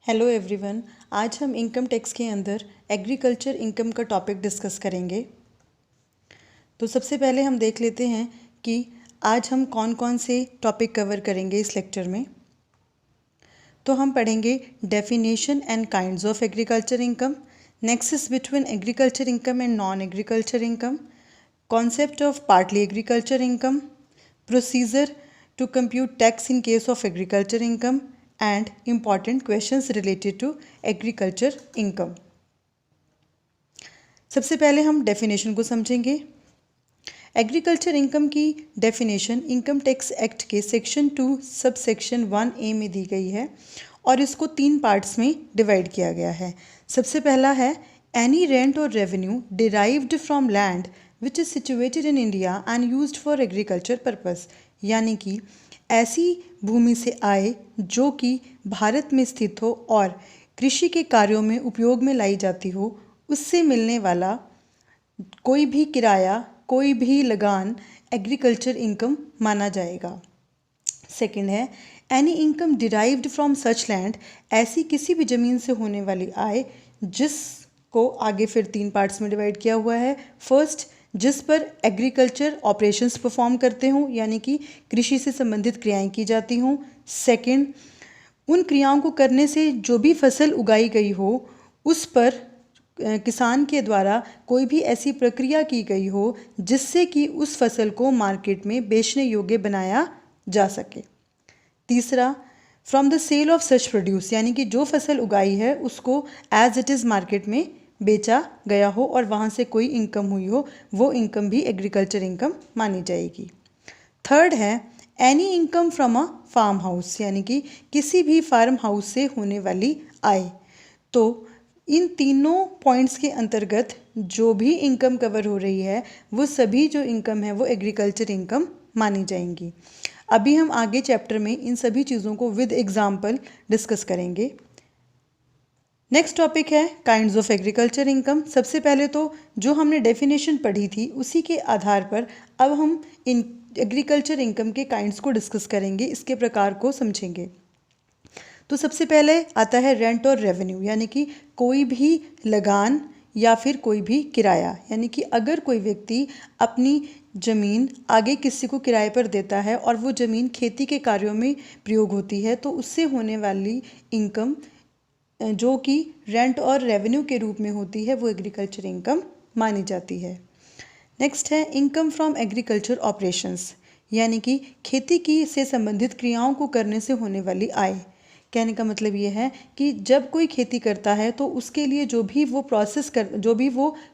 Hello everyone. आज हम income tax के अंदर एग्रीकल्चर इनकम का टॉपिक डिस्कस करेंगे। तो सबसे पहले हम देख लेते हैं कि आज हम कौन कौन से टॉपिक कवर करेंगे इस लेक्चर में। तो हम पढ़ेंगे definition and kinds of agriculture income, nexus between agriculture income and non agriculture income, concept of partly agriculture income, procedure to compute tax in case of agriculture income and important questions related to agriculture income। सबसे पहले हम definition को समझेंगे। Agriculture income की definition income tax act के section 2 sub section 1A में दी गई है और इसको 3 पार्ट्स में डिवाइड किया गया है। सबसे पहला है एनी रेंट और revenue derived from land which is situated in India and used for agriculture purpose, यानी कि ऐसी भूमि से आय जो कि भारत में स्थित हो और कृषि के कार्यों में उपयोग में लाई जाती हो, उससे मिलने वाला कोई भी किराया, कोई भी लगान एग्रीकल्चर इनकम माना जाएगा। सेकंड है any income derived from such land, ऐसी किसी भी ज़मीन से होने वाली आय जिसको आगे फिर 3 पार्ट्स में डिवाइड किया हुआ है। फर्स्ट, जिस पर एग्रीकल्चर ऑपरेशंस परफॉर्म करते हों, यानी कि कृषि से संबंधित क्रियाएं की जाती हों। सेकंड, उन क्रियाओं को करने से जो भी फसल उगाई गई हो उस पर किसान के द्वारा कोई भी ऐसी प्रक्रिया की गई हो जिससे कि उस फसल को मार्केट में बेचने योग्य बनाया जा सके। तीसरा, from the sale of such produce, यानी कि जो फसल उगाई है उसको एज इट इज़ मार्केट में बेचा गया हो और वहाँ से कोई इनकम हुई हो, वो इनकम भी एग्रीकल्चर इनकम मानी जाएगी। थर्ड है any income from a farm house, यानी कि किसी भी फार्म हाउस से होने वाली आय। तो इन तीनों पॉइंट्स के अंतर्गत जो भी इनकम कवर हो रही है वो सभी जो इनकम है वो एग्रीकल्चर इनकम मानी जाएंगी। अभी हम आगे चैप्टर में इन सभी चीज़ों को विद एग्जाम्पल डिस्कस करेंगे। नेक्स्ट टॉपिक है काइंड्स ऑफ एग्रीकल्चर इनकम। सबसे पहले तो जो हमने डेफिनेशन पढ़ी थी उसी के आधार पर अब हम इन एग्रीकल्चर इनकम के काइंड्स को डिस्कस करेंगे, इसके प्रकार को समझेंगे। तो सबसे पहले आता है रेंट और रेवेन्यू, यानी कि कोई भी लगान या फिर कोई भी किराया, यानी कि अगर कोई व्यक्ति अपनी ज़मीन आगे किसी को किराए पर देता है और वो ज़मीन खेती के कार्यों में प्रयोग होती है तो उससे होने वाली इनकम जो कि रेंट और रेवेन्यू के रूप में होती है वो एग्रीकल्चर इनकम मानी जाती है। नेक्स्ट है इनकम फ्रॉम एग्रीकल्चर ऑपरेशंस, यानी कि खेती की से संबंधित क्रियाओं को करने से होने वाली आय। कहने का मतलब ये है कि जब कोई खेती करता है तो उसके लिए जो भी वो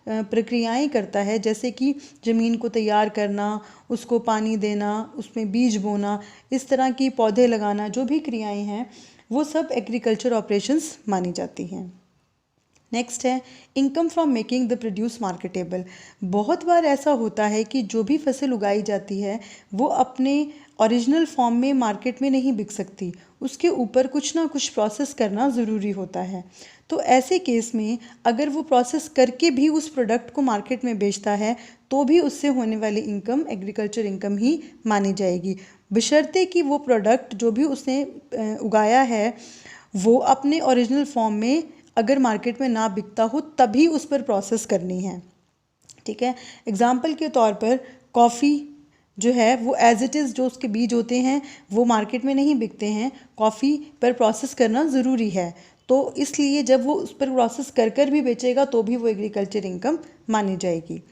प्रक्रियाएं करता है, जैसे कि ज़मीन को तैयार करना, उसको पानी देना, उसमें बीज बोना, इस तरह की पौधे लगाना, जो भी क्रियाएं हैं वो सब एग्रीकल्चर ऑपरेशंस मानी जाती हैं। नेक्स्ट है income from making the produce marketable. बहुत बार ऐसा होता है कि जो भी फसल उगाई जाती है वो अपने ओरिजिनल फॉर्म में मार्केट में नहीं बिक सकती, उसके ऊपर कुछ ना कुछ प्रोसेस करना ज़रूरी होता है। तो ऐसे केस में अगर वो प्रोसेस करके भी उस प्रोडक्ट को मार्केट में बेचता है तो भी उससे होने वाली इनकम एग्रीकल्चर इनकम ही मानी जाएगी, बशर्ते कि वो प्रोडक्ट जो भी उसने उगाया है वो अपने ओरिजिनल फॉर्म में अगर मार्केट में ना बिकता हो तभी उस पर प्रोसेस करनी है। ठीक है, एग्जाम्पल के तौर पर कॉफ़ी जो है वो एज इट इज़ जो उसके बीज होते हैं वो मार्केट में नहीं बिकते हैं, कॉफ़ी पर प्रोसेस करना ज़रूरी है। तो इसलिए जब वो उस पर प्रोसेस कर कर भी बेचेगा तो भी वो एग्रीकल्चर इनकम मानी जाएगी।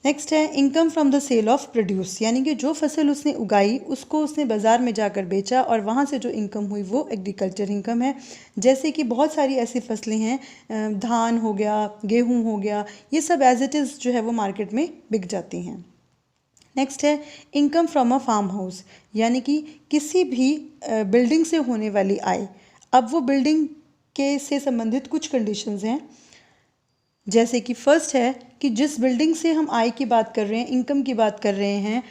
नेक्स्ट है income from the sale of produce, यानी कि जो फसल उसने उगाई उसको उसने बाज़ार में जाकर बेचा और वहाँ से जो इनकम हुई वो एग्रीकल्चर इनकम है। जैसे कि बहुत सारी ऐसी फसलें हैं, धान हो गया, गेहूँ हो गया, ये सब एज इट इज़ जो है वो मार्केट में बिक जाती हैं। नेक्स्ट है income from a farm house, यानी कि किसी भी बिल्डिंग से होने वाली आय। अब वो बिल्डिंग के से संबंधित कुछ कंडीशंस हैं, जैसे कि फर्स्ट है कि जिस बिल्डिंग से हम आय की बात कर रहे हैं, इनकम की बात कर रहे हैं,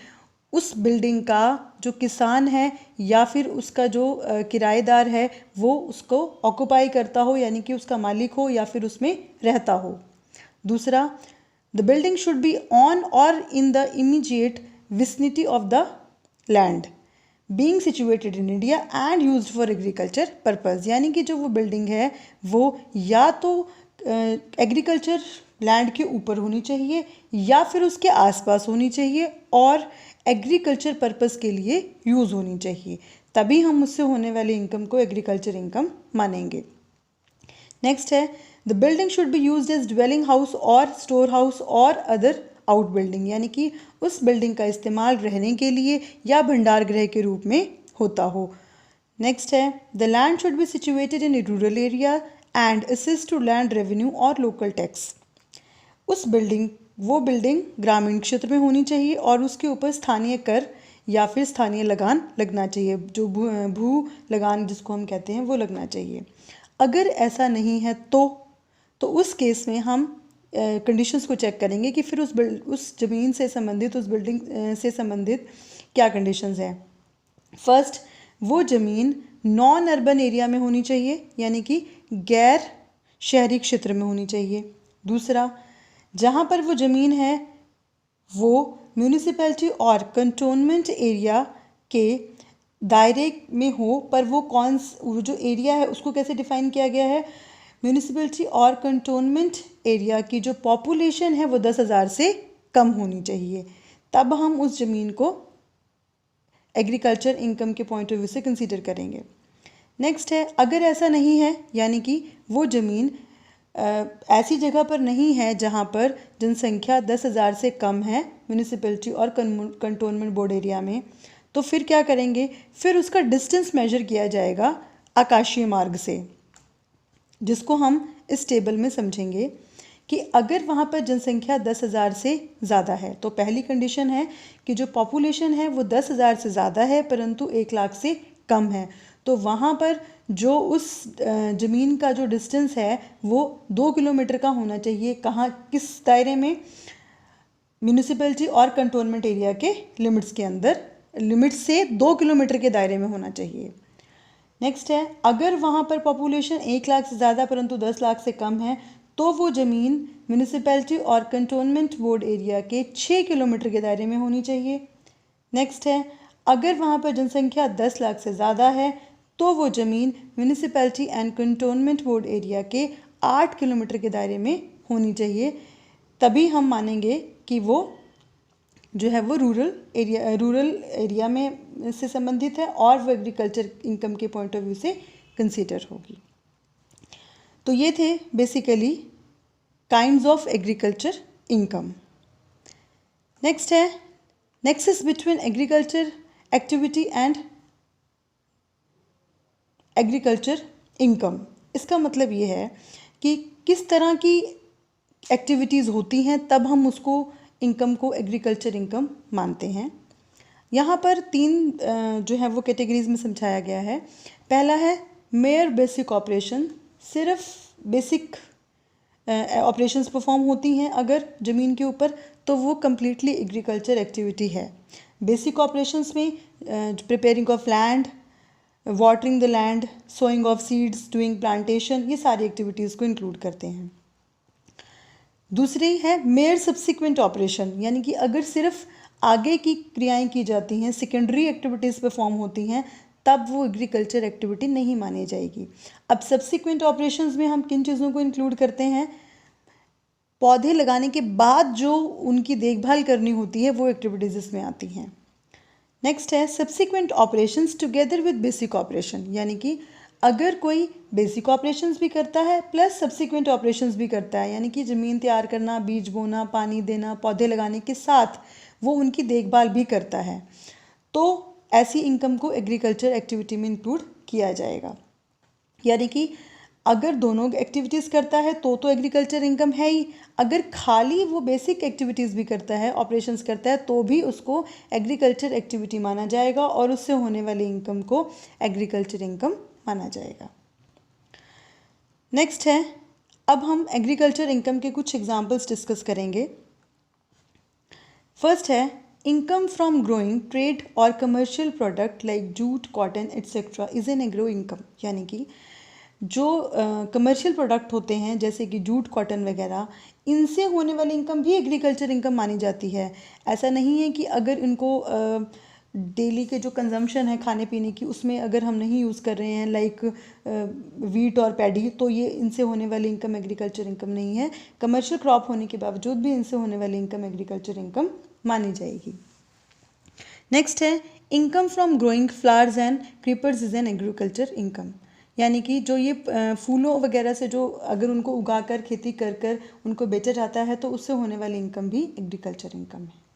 उस बिल्डिंग का जो किसान है या फिर उसका जो किराएदार है वो उसको ऑक्युपाई करता हो, यानी कि उसका मालिक हो या फिर उसमें रहता हो। दूसरा, the building should be on or in the immediate vicinity of the land, being situated in India and used for agriculture purpose, यानी कि जो वो बिल्डिंग है वो या तो एग्रीकल्चर लैंड के ऊपर होनी चाहिए या फिर उसके आसपास होनी चाहिए और एग्रीकल्चर पर्पस के लिए यूज़ होनी चाहिए, तभी हम उससे होने वाली इनकम को एग्रीकल्चर इनकम मानेंगे। नेक्स्ट है the building should be used as dwelling house और स्टोर हाउस और अदर आउट बिल्डिंग, यानी कि उस बिल्डिंग का इस्तेमाल रहने के लिए या भंडार गृह के रूप में होता हो। नेक्स्ट है the land should be situated in a rural area and assist to land revenue और लोकल टैक्स। वो बिल्डिंग ग्रामीण क्षेत्र में होनी चाहिए और उसके ऊपर स्थानीय कर या फिर स्थानीय लगान लगना चाहिए, जो भू लगान जिसको हम कहते हैं वो लगना चाहिए। अगर ऐसा नहीं है तो उस केस में हम कंडीशंस को चेक करेंगे कि फिर उस ज़मीन से संबंधित, उस बिल्डिंग से संबंधित क्या कंडीशंस हैं। फर्स्ट, वो ज़मीन नॉन अर्बन एरिया में होनी चाहिए, यानी कि गैर शहरी क्षेत्र में होनी चाहिए। दूसरा, जहाँ पर वो ज़मीन है वो म्यूनिसिपैलिटी और कंटोनमेंट एरिया के दायरे में हो, पर वो जो एरिया है उसको कैसे डिफाइन किया गया है, म्यूनिसिपैलिटी और कंटोनमेंट एरिया की जो पॉपुलेशन है वो 10,000 से कम होनी चाहिए, तब हम उस ज़मीन को एग्रीकल्चर इनकम के पॉइंट ऑफ व्यू से कंसीडर करेंगे। नेक्स्ट है अगर ऐसा नहीं है, यानी कि वो ज़मीन ऐसी जगह पर नहीं है जहाँ पर जनसंख्या 10,000 से कम है म्यूनिसिपैलिटी और कंटोनमेंट बोर्ड एरिया में, तो फिर क्या करेंगे, फिर उसका डिस्टेंस मेजर किया जाएगा आकाशीय मार्ग से, जिसको हम इस टेबल में समझेंगे कि अगर वहाँ पर जनसंख्या 10,000 से ज़्यादा है तो पहली कंडीशन है कि जो पॉपुलेशन है वो 10,000 से ज़्यादा है परंतु 1 लाख से कम है, तो वहाँ पर जो उस ज़मीन का जो डिस्टेंस है वो 2 किलोमीटर का होना चाहिए। कहाँ, किस दायरे में, म्यूनिसिपैलिटी और कंटोनमेंट एरिया के लिमिट्स के अंदर, लिमिट से 2 किलोमीटर के दायरे में होना चाहिए। नेक्स्ट है अगर वहाँ पर पॉपुलेशन 1 लाख से ज़्यादा परंतु 10 लाख से कम है तो वो ज़मीन म्यूनिसिपैलिटी और कंटोनमेंट बोर्ड एरिया के 6 किलोमीटर के दायरे में होनी चाहिए। नेक्स्ट है अगर वहाँ पर जनसंख्या 10 लाख से ज़्यादा है तो वो ज़मीन municipality and cantonment board area के 8 किलोमीटर के दायरे में होनी चाहिए, तभी हम मानेंगे कि वो जो है वो रूरल एरिया में से संबंधित है और वो एग्रीकल्चर इनकम के पॉइंट ऑफ व्यू से कंसीडर होगी। तो ये थे basically kinds of agriculture income. Next है nexus between agriculture activity and agriculture income. इसका मतलब ये है कि किस तरह की एक्टिविटीज़ होती हैं तब हम उसको इनकम को एग्रीकल्चर इनकम मानते हैं। यहाँ पर 3 जो है वो कैटेगरीज में समझाया गया है। पहला है मेयर बेसिक ऑपरेशन, सिर्फ बेसिक ऑपरेशंस परफॉर्म होती हैं अगर ज़मीन के ऊपर तो वो कम्प्लीटली एग्रीकल्चर एक्टिविटी है। बेसिक ऑपरेशंस में preparing of land, watering the land, sowing of seeds, doing plantation, ये सारी एक्टिविटीज़ को इंक्लूड करते हैं। दूसरी है मेयर सब्सिक्वेंट ऑपरेशन, यानी कि अगर सिर्फ आगे की क्रियाएं की जाती हैं, सेकेंडरी एक्टिविटीज़ परफॉर्म होती हैं, तब वो एग्रीकल्चर एक्टिविटी नहीं मानी जाएगी। अब सब्सिक्वेंट ऑपरेशंस में हम किन चीज़ों को इंक्लूड करते हैं, पौधे लगाने के बाद जो उनकी देखभाल करनी होती है वो एक्टिविटीज़ इसमें आती हैं। नेक्स्ट है subsequent operations together with basic operation, यानी कि अगर कोई बेसिक ऑपरेशंस भी करता है प्लस सब्सिक्वेंट ऑपरेशंस भी करता है, यानी कि ज़मीन तैयार करना, बीज बोना, पानी देना, पौधे लगाने के साथ वो उनकी देखभाल भी करता है, तो ऐसी इनकम को एग्रीकल्चर एक्टिविटी में इंक्लूड किया जाएगा। यानी कि अगर दोनों एक्टिविटीज़ करता है तो एग्रीकल्चर इनकम है ही, अगर खाली वो बेसिक एक्टिविटीज़ भी करता है, ऑपरेशंस करता है, तो भी उसको एग्रीकल्चर एक्टिविटी माना जाएगा और उससे होने वाली इनकम को एग्रीकल्चर इनकम माना जाएगा। नेक्स्ट है अब हम एग्रीकल्चर इनकम के कुछ एग्जांपल्स डिस्कस करेंगे। फर्स्ट है इनकम फ्रॉम ग्रोइंग ट्रेड और commercial product like jute, cotton etcetera is an agro income, यानी कि जो कमर्शियल प्रोडक्ट होते हैं जैसे कि जूट, कॉटन वगैरह, इनसे होने वाली इनकम भी एग्रीकल्चर इनकम मानी जाती है। ऐसा नहीं है कि अगर इनको डेली के जो कंजम्पशन है खाने पीने की, उसमें अगर हम नहीं यूज़ कर रहे हैं लाइक वीट और पैडी, तो ये इनसे होने वाली इनकम एग्रीकल्चर इनकम नहीं है। कमर्शियल क्रॉप होने के बावजूद भी इनसे होने वाली इनकम एग्रीकल्चर इनकम मानी जाएगी। नेक्स्ट है income from growing flowers and creepers is an agriculture income, यानी कि जो ये फूलों वगैरह से जो अगर उनको उगाकर खेती कर कर उनको बेचा जाता है तो उससे होने वाली इनकम भी एग्रीकल्चर इनकम है।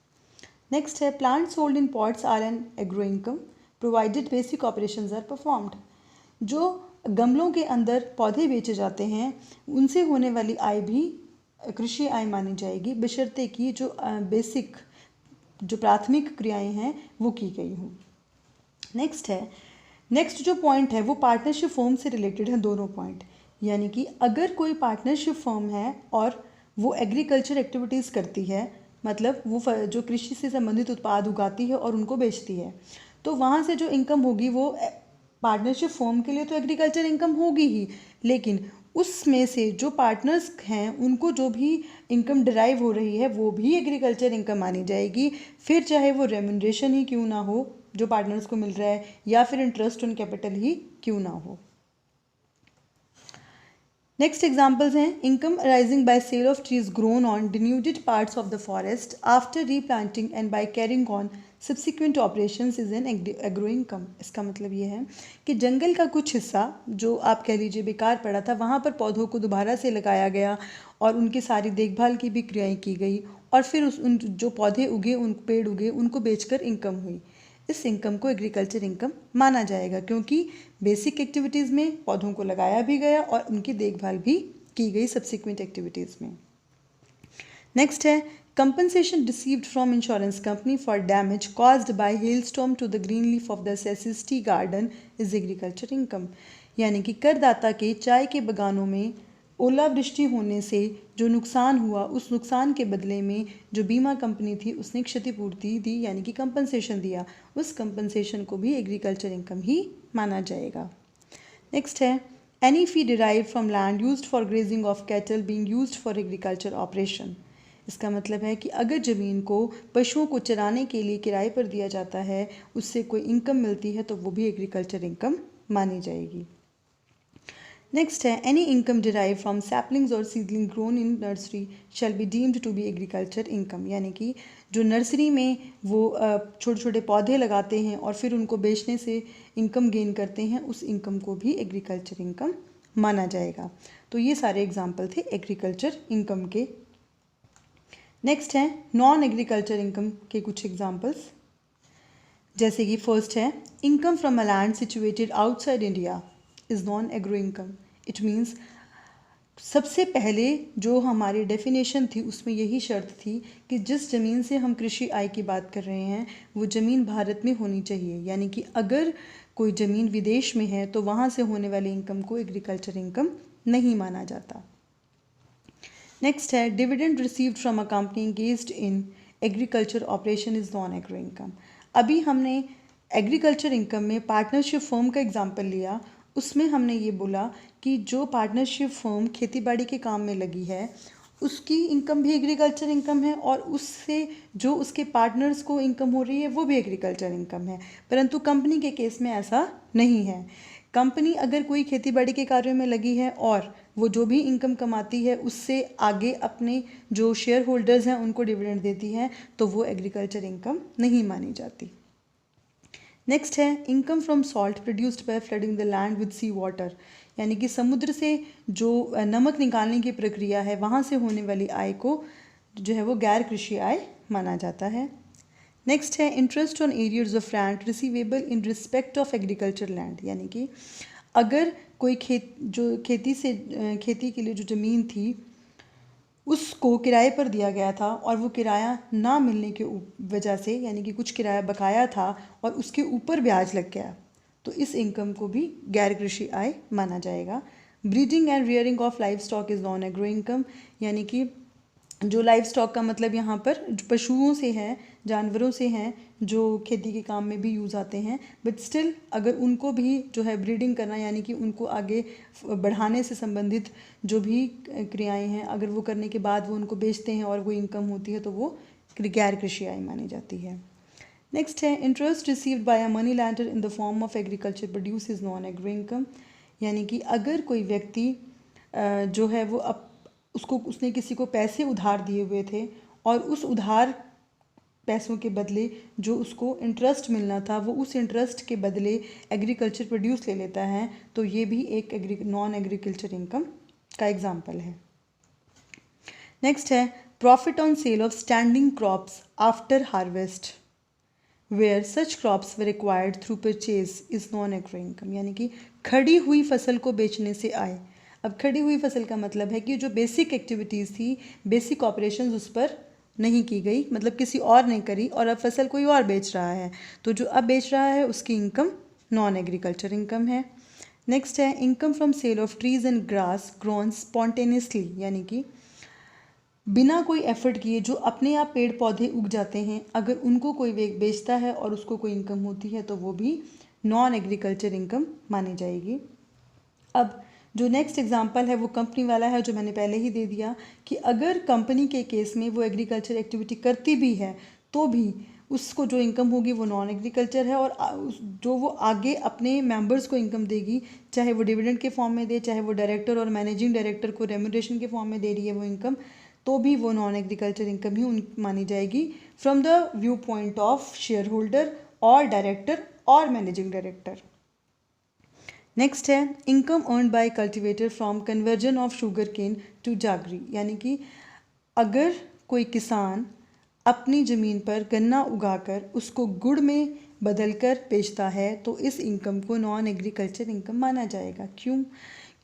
नेक्स्ट है plant sold in pots are an agro income provided basic operations are performed. जो गमलों के अंदर पौधे बेचे जाते हैं उनसे होने वाली आय भी कृषि आय मानी जाएगी, बशर्ते कि जो बेसिक जो प्राथमिक क्रियाएं हैं वो की गई हों। नेक्स्ट जो पॉइंट है वो पार्टनरशिप फर्म से रिलेटेड है, दोनों पॉइंट, यानी कि अगर कोई पार्टनरशिप फर्म है और वो एग्रीकल्चर एक्टिविटीज़ करती है, मतलब वो जो कृषि से संबंधित उत्पाद उगाती है और उनको बेचती है, तो वहाँ से जो इनकम होगी वो पार्टनरशिप फर्म के लिए तो एग्रीकल्चर इनकम होगी ही, लेकिन उसमें से जो पार्टनर्स हैं उनको जो भी इनकम डिराइव हो रही है वो भी एग्रीकल्चर इनकम मानी जाएगी, फिर चाहे वो रेम्यूनरेशन ही क्यों ना हो जो पार्टनर्स को मिल रहा है, या फिर इंटरेस्ट ऑन कैपिटल ही क्यों ना हो। नेक्स्ट एग्जाम्पल्स हैं income arising by sale of trees grown on denuded parts of the forest after replanting and by carrying on subsequent operations is an agro income. इसका मतलब ये है कि जंगल का कुछ हिस्सा जो आप कह लीजिए बेकार पड़ा था, वहाँ पर पौधों को दोबारा से लगाया गया और उनकी सारी देखभाल की भी क्रियाएं की गई और फिर उन जो पौधे उगे, उन पेड़ उगे, उनको बेचकर इनकम हुई। इस इनकम को एग्रीकल्चर इनकम माना जाएगा क्योंकि बेसिक एक्टिविटीज़ में पौधों को लगाया भी गया और उनकी देखभाल भी की गई सब्सिक्वेंट एक्टिविटीज़ में। नेक्स्ट है compensation received from insurance company for damage caused by hailstorm to the green leaf of the assessee's tea garden is agriculture income, यानी कि करदाता के चाय के बागानों में ओलावृष्टि होने से जो नुकसान हुआ उस नुकसान के बदले में जो बीमा कंपनी थी उसने क्षतिपूर्ति दी, यानी कि कंपनसेशन दिया, उस कंपनसेशन को भी एग्रीकल्चर इनकम ही माना जाएगा। नेक्स्ट है any fee derive from land used for grazing of cattle being used for agriculture operation. इसका मतलब है कि अगर ज़मीन को पशुओं को चराने के लिए किराए पर दिया जाता है, उससे कोई इनकम मिलती है तो वो भी एग्रीकल्चर इनकम मानी जाएगी। नेक्स्ट है any income derive from saplings or seedling grown in nursery shall be deemed to be agriculture income, यानी कि जो नर्सरी में वो छोटे छोटे पौधे लगाते हैं और फिर उनको बेचने से इनकम गेन करते हैं, उस इनकम को भी एग्रीकल्चर इनकम माना जाएगा। तो ये सारे एग्जाम्पल थे एग्रीकल्चर इनकम के। नेक्स्ट है नॉन एग्रीकल्चर इनकम के कुछ एग्जाम्पल्स, जैसे कि फर्स्ट है income from a land situated outside India is non agro income. It means सबसे पहले जो हमारी डेफिनेशन थी उसमें यही शर्त थी कि जिस ज़मीन से हम कृषि आय की बात कर रहे हैं वो ज़मीन भारत में होनी चाहिए, यानी कि अगर कोई ज़मीन विदेश में है तो वहाँ से होने वाली इनकम को एग्रीकल्चर इनकम नहीं माना जाता। नेक्स्ट है dividend received from a company engaged in agriculture operation is non agro income. अभी हमने एग्रीकल्चर इनकम में पार्टनरशिप फर्म का एग्जाम्पल लिया, उसमें हमने ये बोला कि जो पार्टनरशिप फर्म खेतीबाड़ी के काम में लगी है उसकी इनकम भी एग्रीकल्चर इनकम है और उससे जो उसके पार्टनर्स को इनकम हो रही है वो भी एग्रीकल्चर इनकम है, परंतु कंपनी के केस में ऐसा नहीं है। कंपनी अगर कोई खेतीबाड़ी के कार्यों में लगी है और वो जो भी इनकम कमाती है उससे आगे अपने जो शेयर होल्डर्स हैं उनको डिविडेंड देती है तो वो एग्रीकल्चर इनकम नहीं मानी जाती। नेक्स्ट है income from salt produced by flooding the land with sea water, यानी कि समुद्र से जो नमक निकालने की प्रक्रिया है वहाँ से होने वाली आय को जो है वो गैर कृषि आय माना जाता है। नेक्स्ट है interest on arrears of land receivable in respect of agriculture land, यानी कि अगर कोई खेती के लिए जो ज़मीन थी उसको किराए पर दिया गया था और वो किराया ना मिलने के वजह से, यानी कि कुछ किराया बकाया था और उसके ऊपर ब्याज लग गया, तो इस इनकम को भी गैर कृषि आय माना जाएगा। Breeding and rearing of live stock is non agro income, यानी कि जो लाइव स्टॉक का मतलब यहाँ पर पशुओं से है, जानवरों से हैं जो खेती के काम में भी यूज़ आते हैं, बट स्टिल अगर उनको भी जो है ब्रीडिंग करना, यानी कि उनको आगे बढ़ाने से संबंधित जो भी क्रियाएं हैं अगर वो करने के बाद वो उनको बेचते हैं और वो इनकम होती है तो वो गैर कृषि आय मानी जाती है। नेक्स्ट है interest received by a money lender in the form of agriculture produce is non agri income, यानी कि अगर कोई व्यक्ति जो है वो उसने किसी को पैसे उधार दिए हुए थे और उस उधार पैसों के बदले जो उसको इंटरेस्ट मिलना था वो उस इंटरेस्ट के बदले एग्रीकल्चर प्रोड्यूस ले लेता है, तो ये भी एक नॉन एग्रीकल्चर इनकम का एग्जाम्पल है। नेक्स्ट है profit on sale of standing crops after harvest where such crops were required through purchase is non agri income, यानी कि खड़ी हुई फसल को बेचने से आए। अब खड़ी हुई फसल का मतलब है कि जो बेसिक एक्टिविटीज़ थी, बेसिक ऑपरेशंस उस पर नहीं की गई, मतलब किसी और ने करी और अब फसल कोई और बेच रहा है, तो जो अब बेच रहा है उसकी इनकम नॉन एग्रीकल्चर इनकम है। नेक्स्ट है income from sale of trees and grass grown spontaneously, यानी कि बिना कोई एफर्ट किए जो अपने आप पेड़ पौधे उग जाते हैं, अगर उनको कोई बेचता है और उसको कोई इनकम होती है तो वो भी नॉन एग्रीकल्चर इनकम मानी जाएगी। अब जो नेक्स्ट एग्जांपल है वो कंपनी वाला है, जो मैंने पहले ही दे दिया कि अगर कंपनी के केस में वो एग्रीकल्चर एक्टिविटी करती भी है तो भी उसको जो इनकम होगी वो नॉन एग्रीकल्चर है, और जो वो आगे अपने मेंबर्स को इनकम देगी, चाहे वो डिविडेंड के फॉर्म में दे, चाहे वो डायरेक्टर और मैनेजिंग डायरेक्टर को रेम्यूनरेशन के फॉर्म में दे रही है वो इनकम, तो भी वो नॉन एग्रीकल्चर इनकम ही मानी जाएगी from the view point of shareholder और डायरेक्टर और मैनेजिंग डायरेक्टर। नेक्स्ट है income earn by cultivator from conversion of sugarcane to jaggery, यानी कि अगर कोई किसान अपनी ज़मीन पर गन्ना उगाकर उसको गुड़ में बदलकर बेचता है तो इस इनकम को नॉन एग्रीकल्चर इनकम माना जाएगा। क्यों?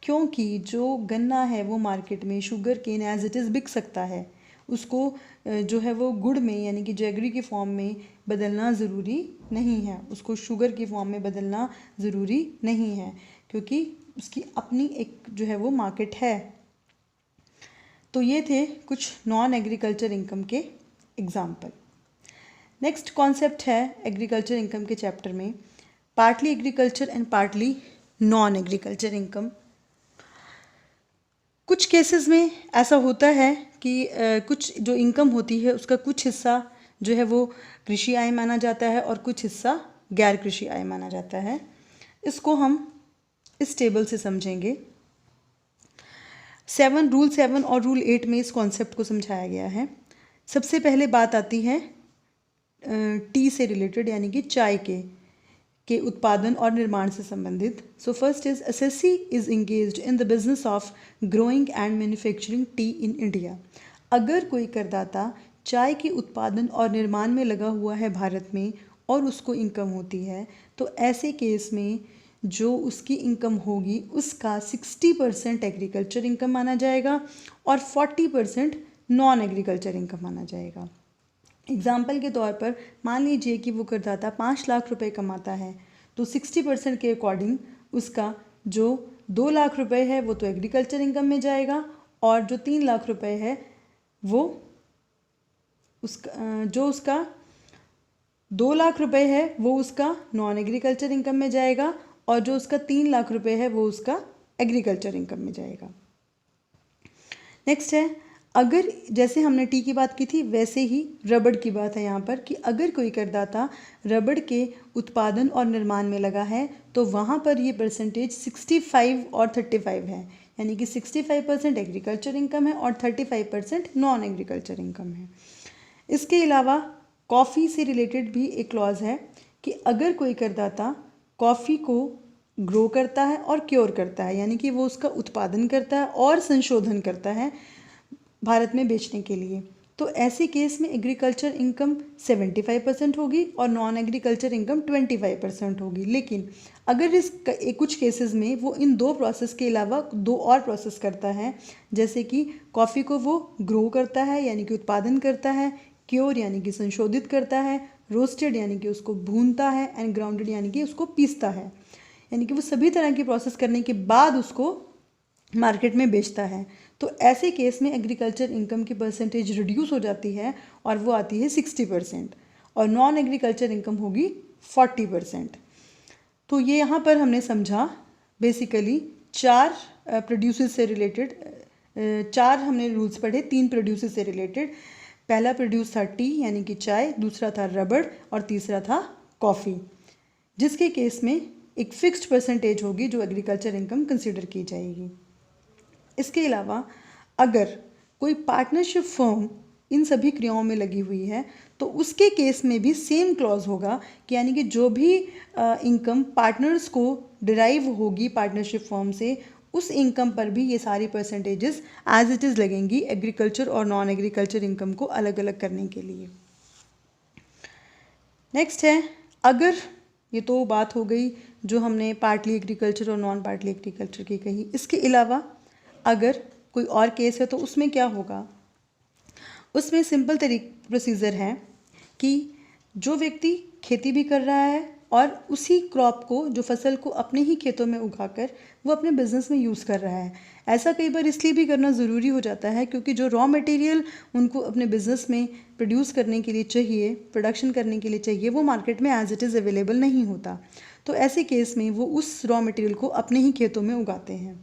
क्योंकि जो गन्ना है वो मार्केट में sugar cane as it is बिक सकता है, उसको जो है वो गुड़ में यानी कि जैगरी के फॉर्म में बदलना ज़रूरी नहीं है, उसको शुगर के फॉर्म में बदलना ज़रूरी नहीं है, क्योंकि उसकी अपनी एक जो है वो मार्केट है। तो ये थे कुछ नॉन एग्रीकल्चर इनकम के एग्जाम्पल। नेक्स्ट कॉन्सेप्ट है एग्रीकल्चर इनकम के चैप्टर में partly agriculture and partly non agriculture income. कुछ केसेस में ऐसा होता है कि कुछ जो इनकम होती है उसका कुछ हिस्सा जो है वो कृषि आय माना जाता है और कुछ हिस्सा गैर कृषि आय माना जाता है। इसको हम इस टेबल से समझेंगे। रूल 7 और रूल 8 में इस कॉन्सेप्ट को समझाया गया है। सबसे पहले बात आती है टी से रिलेटेड, यानी कि चाय के उत्पादन और निर्माण से संबंधित। So first is SSC is engaged in the business of growing and manufacturing T in India. अगर कोई करदाता चाय के उत्पादन और निर्माण में लगा हुआ है भारत में और उसको इनकम होती है, तो ऐसे केस में जो उसकी इनकम होगी उसका 60% एग्रीकल्चर इनकम माना जाएगा और 40% नॉन एग्रीकल्चर इनकम माना जाएगा। एग्जाम्पल के तौर पर मान लीजिए कि वो करदाता 5 लाख रुपए कमाता है, तो 60% के अकॉर्डिंग उसका जो 2 लाख रुपए है वो तो एग्रीकल्चर इनकम में जाएगा, और जो 3 लाख रुपए है वो उसका 2 लाख रुपए है वो उसका नॉन एग्रीकल्चर इनकम में जाएगा, और जो उसका 3 लाख रुपए है वो उसका एग्रीकल्चर इनकम में जाएगा। नेक्स्ट है, अगर जैसे हमने टी की बात की थी वैसे ही रबड़ की बात है यहाँ पर कि अगर कोई करदाता रबड़ के उत्पादन और निर्माण में लगा है तो वहाँ पर ये परसेंटेज 65 और 35 है, यानी कि 65% एग्रीकल्चर इनकम है और 35% नॉन एग्रीकल्चर इनकम है। इसके अलावा कॉफ़ी से रिलेटेड भी एक क्लॉज है कि अगर कोई करदाता कॉफ़ी को ग्रो करता है और क्योर करता है, यानी कि वो उसका उत्पादन करता है और संशोधन करता है भारत में बेचने के लिए, तो ऐसे केस में एग्रीकल्चर इनकम 75% होगी और नॉन एग्रीकल्चर इनकम 25% होगी। लेकिन अगर कुछ केसेस में वो इन 2 प्रोसेस के अलावा 2 और प्रोसेस करता है, जैसे कि कॉफ़ी को वो ग्रो करता है यानी कि उत्पादन करता है, क्योर यानी कि संशोधित करता है, रोस्टेड यानी कि उसको भूनता है, एंड ग्राउंडेड यानी कि उसको पीसता है, यानी कि वो सभी तरह की प्रोसेस करने के बाद उसको मार्केट में बेचता है, तो ऐसे केस में एग्रीकल्चर इनकम की परसेंटेज रिड्यूस हो जाती है और वो आती है 60%, और नॉन एग्रीकल्चर इनकम होगी 40%। तो ये यहाँ पर हमने समझा बेसिकली 4 प्रोड्यूसर्स से रिलेटेड, 4 हमने रूल्स पढ़े, 3 प्रोड्यूसर्स से रिलेटेड। पहला प्रोड्यूस था टी यानी कि चाय, दूसरा था रबड़ और तीसरा था कॉफ़ी, जिसके केस में एक फिक्स्ड परसेंटेज होगी जो एग्रीकल्चर इनकम कंसिडर की जाएगी। इसके अलावा अगर कोई पार्टनरशिप फर्म इन सभी क्रियाओं में लगी हुई है तो उसके केस में भी सेम क्लॉज होगा कि यानी कि जो भी इनकम पार्टनर्स को डिराइव होगी पार्टनरशिप फर्म से, उस इनकम पर भी ये सारी परसेंटेजेस एज इट इज़ लगेंगी एग्रीकल्चर और नॉन एग्रीकल्चर इनकम को अलग अलग करने के लिए। नेक्स्ट है, अगर ये तो बात हो गई जो हमने पार्टली एग्रीकल्चर और नॉन पार्टली एग्रीकल्चर की कही। इसके अलावा अगर कोई और केस है तो उसमें क्या होगा, उसमें सिंपल प्रोसीजर है कि जो व्यक्ति खेती भी कर रहा है और उसी क्रॉप को, जो फसल को अपने ही खेतों में उगाकर वो अपने बिजनेस में यूज़ कर रहा है। ऐसा कई बार इसलिए भी करना ज़रूरी हो जाता है क्योंकि जो रॉ मटेरियल उनको अपने बिजनेस में प्रोड्यूस करने के लिए चाहिए, प्रोडक्शन करने के लिए चाहिए, वो मार्केट में एज इट इज़ अवेलेबल नहीं होता। तो ऐसे केस में वो उस रॉ मटेरियल को अपने ही खेतों में उगाते हैं।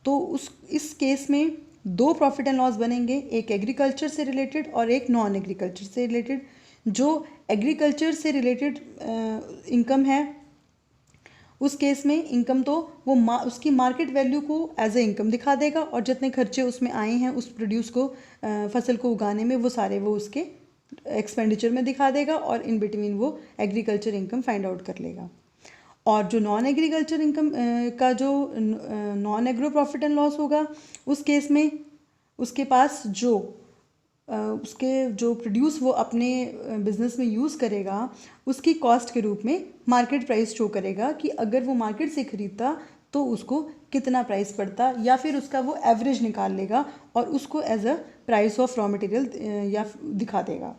तो इस केस में दो प्रॉफिट एंड लॉस बनेंगे, एक एग्रीकल्चर से रिलेटेड और एक नॉन एग्रीकल्चर से रिलेटेड। जो एग्रीकल्चर से रिलेटेड इनकम है उस केस में इनकम तो वो उसकी मार्केट वैल्यू को एज ए इनकम दिखा देगा और जितने खर्चे उसमें आए हैं उस प्रोड्यूस को फसल को उगाने में वो सारे वो उसके एक्सपेंडिचर में दिखा देगा और इन बिटवीन वो एग्रीकल्चर इनकम फाइंड आउट कर लेगा। और जो नॉन एग्रीकल्चर इनकम का जो non agro profit and loss होगा उस केस में उसके पास उसके जो प्रोड्यूस वो अपने बिजनेस में यूज़ करेगा उसकी कॉस्ट के रूप में मार्केट प्राइस शो करेगा कि अगर वो मार्केट से ख़रीदता तो उसको कितना प्राइस पड़ता, या फिर उसका वो एवरेज निकाल लेगा और उसको as a price of raw material या दिखा देगा।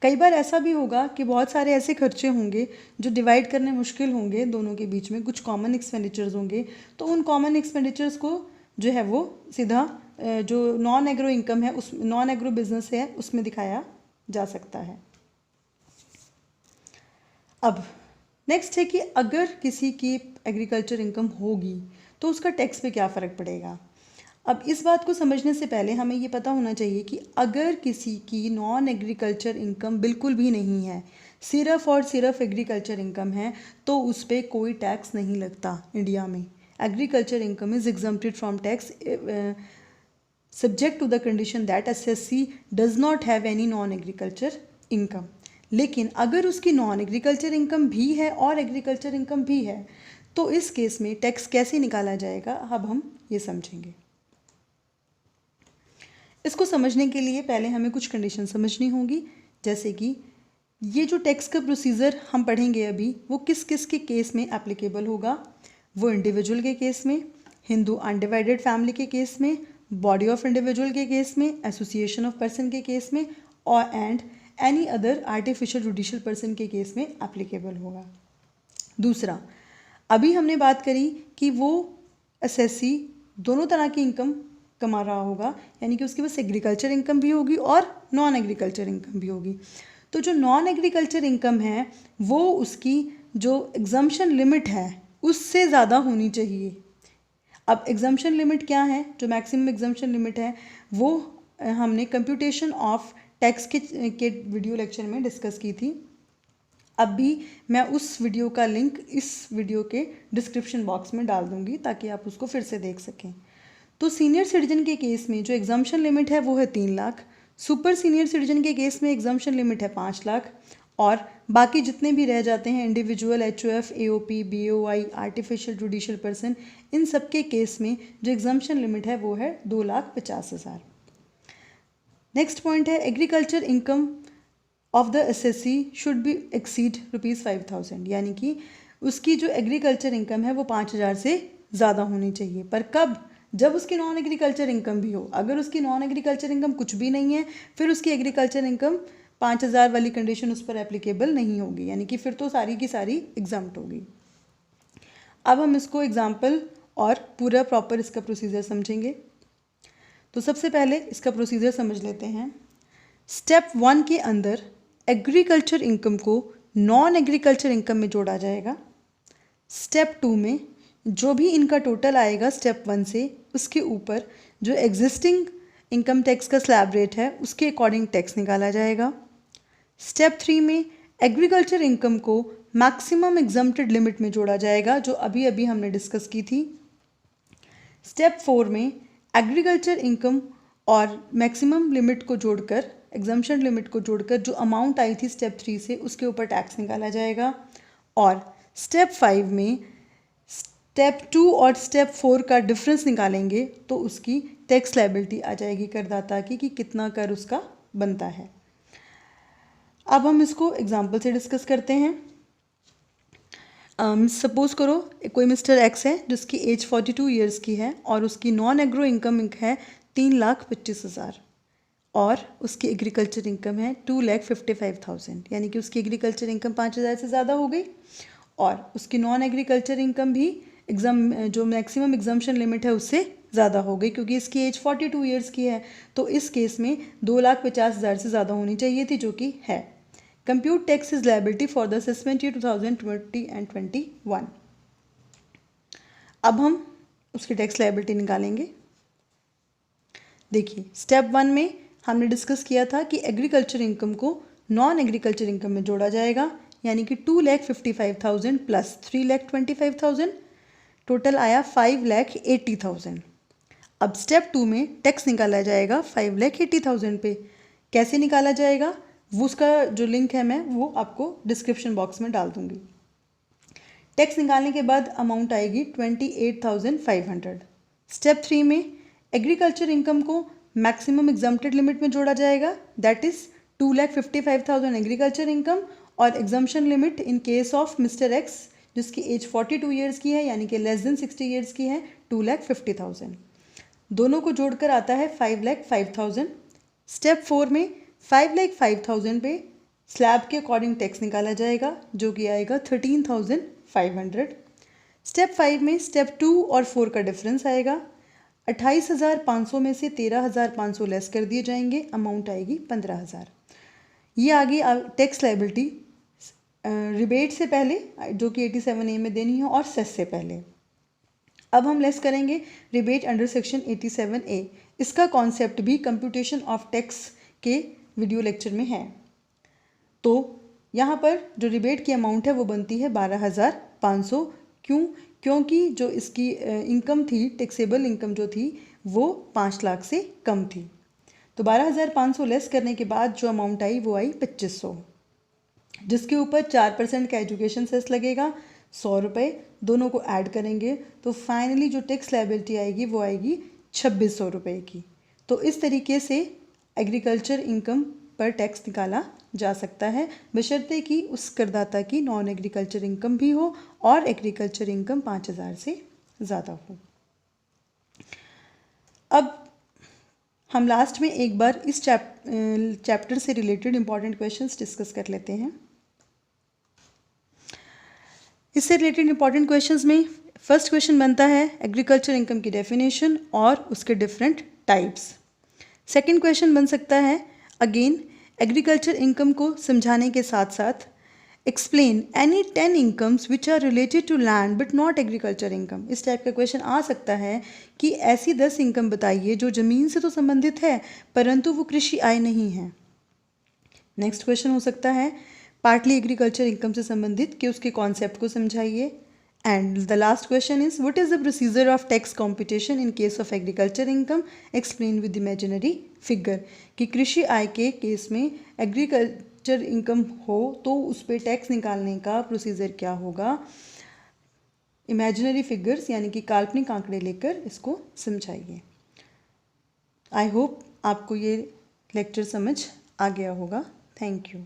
कई बार ऐसा भी होगा कि बहुत सारे ऐसे खर्चे होंगे जो डिवाइड करने मुश्किल होंगे, दोनों के बीच में कुछ कॉमन एक्सपेंडिचर्स होंगे, तो उन कॉमन एक्सपेंडिचर्स को जो है वो सीधा जो नॉन एग्रो इनकम है उस नॉन एग्रो बिजनेस है उसमें दिखाया जा सकता है। अब नेक्स्ट है कि अगर किसी की एग्रीकल्चर इनकम होगी तो उसका टैक्स पे क्या फ़र्क पड़ेगा। अब इस बात को समझने से पहले हमें ये पता होना चाहिए कि अगर किसी की नॉन एग्रीकल्चर इनकम बिल्कुल भी नहीं है, सिर्फ और सिर्फ एग्रीकल्चर इनकम है, तो उस पर कोई टैक्स नहीं लगता इंडिया में। Agriculture income is exempted from tax subject to the condition that SSC does not have any non agriculture income. लेकिन अगर उसकी नॉन एग्रीकल्चर इनकम भी है और एग्रीकल्चर इनकम भी है तो इस केस में टैक्स कैसे निकाला जाएगा, अब हम ये समझेंगे। इसको समझने के लिए पहले हमें कुछ कंडीशन समझनी होगी, जैसे कि ये जो टैक्स का प्रोसीजर हम पढ़ेंगे अभी वो किस किस के केस में एप्लीकेबल होगा। वो इंडिविजुअल के केस में, हिंदू अनडिवाइडेड फैमिली के केस में, बॉडी ऑफ इंडिविजुअल के केस में, एसोसिएशन ऑफ पर्सन के केस में और and any other artificial judicial person के केस में एप्लीकेबल होगा। दूसरा, अभी हमने बात करी कि वो एसएससी दोनों तरह की इनकम कमा रहा होगा, यानी कि उसके पास एग्रीकल्चर इनकम भी होगी और नॉन एग्रीकल्चर इनकम भी होगी। तो जो नॉन एग्रीकल्चर इनकम है वो उसकी जो एग्जम्पशन लिमिट है उससे ज़्यादा होनी चाहिए। अब एग्जम्पशन लिमिट क्या है, जो मैक्सिमम एग्जम्पशन लिमिट है वो हमने कंप्यूटेशन ऑफ टैक्स के वीडियो लेक्चर में डिस्कस की थी। अब भी मैं उस वीडियो का लिंक इस वीडियो के डिस्क्रिप्शन बॉक्स में डाल दूंगी ताकि आप उसको फिर से देख सकें। तो सीनियर सिटीजन के केस में जो एग्जम्पशन लिमिट है वो है 3 लाख, सुपर सीनियर सिटीजन के केस में एग्जम्पशन लिमिट है 5 लाख और बाकी जितने भी रह जाते हैं individual, HOF, AOP, BOI, artificial judicial person, इन सब के केस में जो एग्जम्पशन लिमिट है वो है 2,50,000। नेक्स्ट पॉइंट है agriculture income of the assessee should be exceed ₹5,000, यानी कि उसकी जो एग्रीकल्चर इनकम है वो 5,000 से ज़्यादा होनी चाहिए। पर कब? जब उसकी नॉन एग्रीकल्चर इनकम भी हो। अगर उसकी नॉन एग्रीकल्चर इनकम कुछ भी नहीं है फिर उसकी एग्रीकल्चर इनकम 5,000 वाली कंडीशन उस पर एप्लीकेबल नहीं होगी, यानी कि फिर तो सारी की सारी एग्जाम्प्ट होगी। अब हम इसको एग्जाम्पल और पूरा प्रॉपर इसका प्रोसीजर समझेंगे। तो सबसे पहले इसका प्रोसीजर समझ लेते हैं। स्टेप 1 के अंदर एग्रीकल्चर इनकम को नॉन एग्रीकल्चर इनकम में जोड़ा जाएगा। स्टेप 2 में जो भी इनका टोटल आएगा स्टेप 1 से उसके ऊपर जो एग्जिस्टिंग इनकम टैक्स का स्लैब रेट है उसके अकॉर्डिंग टैक्स निकाला जाएगा। स्टेप 3 में एग्रीकल्चर इनकम को मैक्सिमम एग्जम्प्टेड लिमिट में जोड़ा जाएगा, जो अभी अभी हमने डिस्कस की थी। स्टेप 4 में एग्रीकल्चर इनकम और मैक्सिमम लिमिट को जोड़कर, एग्जम्पशन लिमिट को जोड़कर जो अमाउंट आई थी स्टेप 3 से उसके ऊपर टैक्स निकाला जाएगा। और स्टेप 5 में स्टेप 2 और स्टेप 4 का डिफरेंस निकालेंगे तो उसकी टैक्स लायबिलिटी आ जाएगी करदाता की कि कितना कर उसका बनता है। अब हम इसको एग्जाम्पल से डिस्कस करते हैं। सपोज करो कोई मिस्टर एक्स है जिसकी एज 42 ईयर्स की है और उसकी नॉन एग्रो इनकम है 3,25,000 और उसकी एग्रीकल्चर इनकम है 2,55,000, यानी कि उसकी एग्रीकल्चर इनकम 5,000 से ज़्यादा हो गई और उसकी नॉन एग्रीकल्चर इनकम भी जो मैक्सिमम एग्जम्पशन लिमिट है उससे ज़्यादा हो गई, क्योंकि इसकी एज 42 ईयर्स की है तो इस केस में 2,50,000 से ज़्यादा होनी चाहिए थी, जो कि है। Compute tax is liability for the assessment year 2020 and 21। अब हम उसकी टैक्स लायबिलिटी निकालेंगे। देखिए स्टेप 1 में हमने डिस्कस किया था कि एग्रीकल्चर इनकम को नॉन एग्रीकल्चर इनकम में जोड़ा जाएगा, यानी कि 2,55,000 प्लस 3,25,000 टोटल आया 5,80,000। अब स्टेप 2 में टैक्स निकाला जाएगा 5,80,000 पे। कैसे निकाला जाएगा वो उसका जो लिंक है मैं वो आपको डिस्क्रिप्शन बॉक्स में डाल दूंगी। टैक्स निकालने के बाद अमाउंट आएगी 28,500। स्टेप 3 में एग्रीकल्चर इनकम को मैक्सिमम एग्जम्प्टेड लिमिट में जोड़ा जाएगा, दैट इज 2,55,000 एग्रीकल्चर इनकम और exemption limit in case of mister x जिसकी एज 42 ईयर्स की है, यानी कि लेस देन 60 ईयर्स की है, 2,50,000। दोनों को जोड़कर आता है 5,05,000। स्टेप 4 में 5,05,000 पे स्लैब के अकॉर्डिंग टैक्स निकाला जाएगा, जो कि आएगा 13,500। स्टेप 5 में स्टेप 2 और 4 का डिफरेंस आएगा। 28,500 में से 13,500 लेस कर दिए जाएंगे, अमाउंट आएगी 15,000। ये आ गई टैक्स लायबिलिटी रिबेट से पहले, जो कि 87A में देनी है, और सेस से पहले। अब हम लेस करेंगे रिबेट अंडर सेक्शन 87A। इसका कॉन्सेप्ट भी कंप्यूटेशन ऑफ टैक्स के वीडियो लेक्चर में है। तो यहाँ पर जो रिबेट की अमाउंट है वो बनती है 12,500। क्योंकि जो इसकी इनकम थी, टैक्सेबल इनकम जो थी वो 5 लाख से कम थी। तो 12,500 लेस करने के बाद जो अमाउंट आई वो आई 2,500, जिसके ऊपर 4% का एजुकेशन सेस लगेगा, 100 रुपये। दोनों को ऐड करेंगे तो फाइनली जो टैक्स लायबिलिटी आएगी वो आएगी 2,600 रुपये की। तो इस तरीके से एग्रीकल्चर इनकम पर टैक्स निकाला जा सकता है, बशर्ते कि उस करदाता की नॉन एग्रीकल्चर इनकम भी हो और एग्रीकल्चर इनकम 5,000 से ज़्यादा हो। अब हम लास्ट में एक बार इस चैप्टर से रिलेटेड इंपॉर्टेंट क्वेश्चंस डिस्कस कर लेते हैं। इससे रिलेटेड इंपॉर्टेंट क्वेश्चंस में फर्स्ट क्वेश्चन बनता है एग्रीकल्चर इनकम की डेफिनेशन और उसके डिफरेंट टाइप्स। सेकंड क्वेश्चन बन सकता है अगेन एग्रीकल्चर इनकम को समझाने के साथ साथ explain any 10 incomes which are related to land but not agriculture income. इस टाइप का क्वेश्चन आ सकता है कि ऐसी 10 इनकम बताइए जो ज़मीन से तो संबंधित है परंतु वो कृषि आय नहीं है। नेक्स्ट क्वेश्चन हो सकता है पार्टली एग्रीकल्चर इनकम से संबंधित कि उसके कॉन्सेप्ट को समझाइए। And the last question is what is the procedure of tax competition in case of agriculture income explain with imaginary figure, कि कृषि आय के केस में एग्रीकल्चर इनकम हो तो उस पर टैक्स निकालने का प्रोसीजर क्या होगा। इमेजिनरी फिगर्स यानी कि काल्पनिक आंकड़े लेकर इसको समझाइए। आई होप आपको ये लेक्चर समझ आ गया होगा। Thank you.